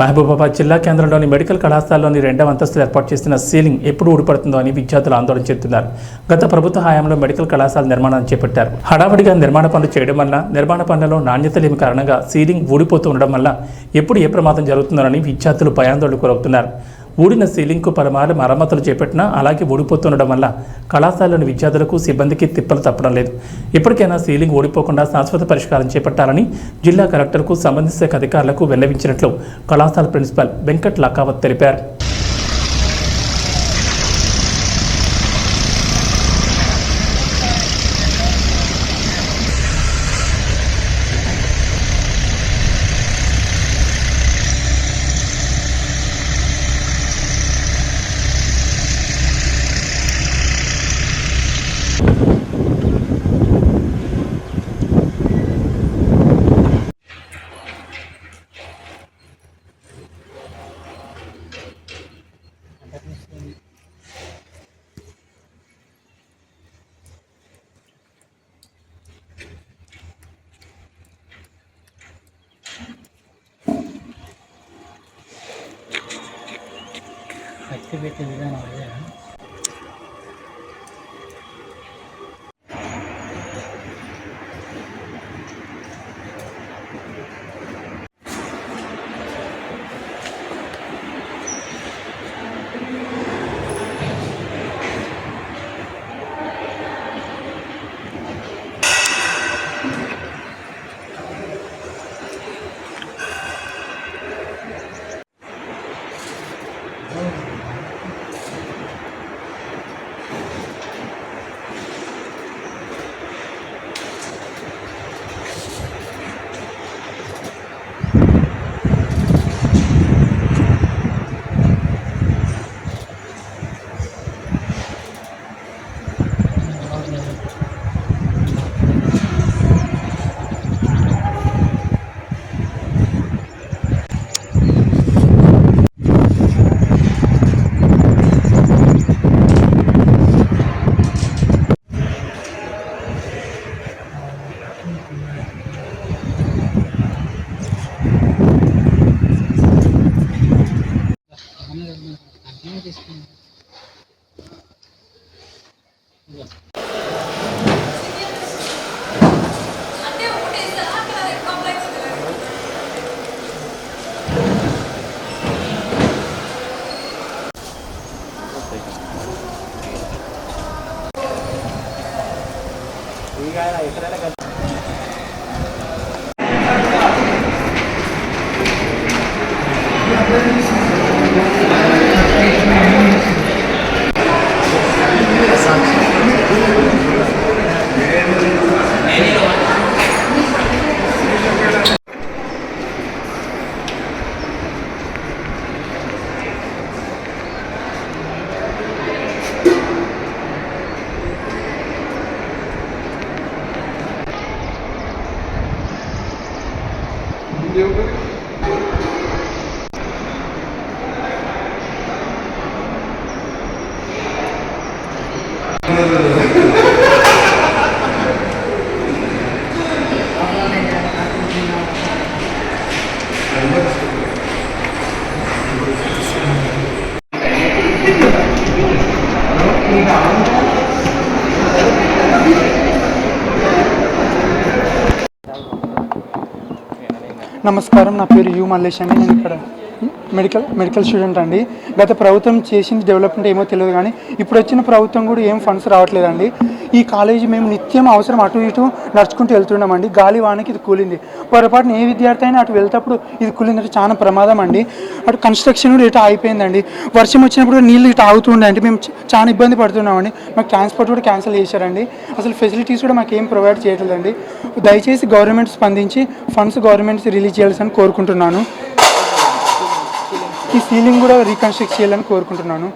మహబూబాబాద్ జిల్లా కేంద్రంలోని మెడికల్ కళాశాలలోని 2వ అంతస్తులో ఏర్పాటు చేసిన సీలింగ్ ఎప్పుడు ఊడిపడుతుందో అని విద్యార్థులు ఆందోళన చెందుతున్నారు. గత ప్రభుత్వ హయాంలో మెడికల్ కళాశాల నిర్మాణాన్ని చేపట్టారు. హడావుడిగా నిర్మాణ పనులు చేయడం వల్ల నిర్మాణ పనులలో నాణ్యత లేని కారణంగా సీలింగ్ ఊడిపోతూ ఉండడం వల్ల ఎప్పుడు ఏ ప్రమాదం జరుగుతుందోనని విద్యార్థులు భయాందోళనకు గురవుతున్నారు. ఊడిన సీలింగ్కు పలుమార్లు మరమ్మతులు చేపట్టినా అలాగే ఊడిపోతుండడం వల్ల కళాశాలలోని విద్యార్థులకు సిబ్బందికి తిప్పలు తప్పడం లేదు. ఇప్పటికైనా సీలింగ్ ఊడిపోకుండా శాశ్వత పరిష్కారం చేపట్టాలని జిల్లా కలెక్టర్కు సంబంధిత అధికారులకు విన్నవించినట్లు కళాశాల ప్రిన్సిపల్ వెంకట్ లకావత్ తెలిపారు. పెట్టే విధానం అదే. నమస్కారం, నా పేరు యు మల్లేష్ అండి. నేను ఇక్కడ మెడికల్ స్టూడెంట్ అండి. గత ప్రభుత్వం చేసిన డెవలప్మెంట్ ఏమో తెలియదు, కానీ ఇప్పుడు వచ్చిన ప్రభుత్వం కూడా ఏం ఫండ్స్ రావట్లేదండి. ఈ కాలేజీ మేము నిత్యం అవసరం అటు ఇటు నడుచుకుంటూ వెళ్తున్నామండి. గాలి వానకి ఇది కూలింది. పొరపాటున ఏ విద్యార్థి అయినా అటు వెళ్తేప్పుడు ఇది కూలిందంటే చాలా ప్రమాదం అండి. అటు కన్స్ట్రక్షన్ కూడా ఇటు అయిపోయిందండి. వర్షం వచ్చినప్పుడు నీళ్ళు ఇటు ఆగుతుండే అంటే మేము చాలా ఇబ్బంది పడుతున్నామండి. మాకు ట్రాన్స్పోర్ట్ కూడా క్యాన్సిల్ చేశారండి. అసలు ఫెసిలిటీస్ కూడా మాకు ఏం ప్రొవైడ్ చేయట్లేదండి. దయచేసి గవర్నమెంట్ స్పందించి ఫండ్స్ గవర్నమెంట్ రిలీజ్ చేయాల్సి కోరుకుంటున్నాను. ఈ సీలింగ్ కూడా రీకన్స్ట్రక్ట్ చేయాలని కోరుకుంటున్నాను.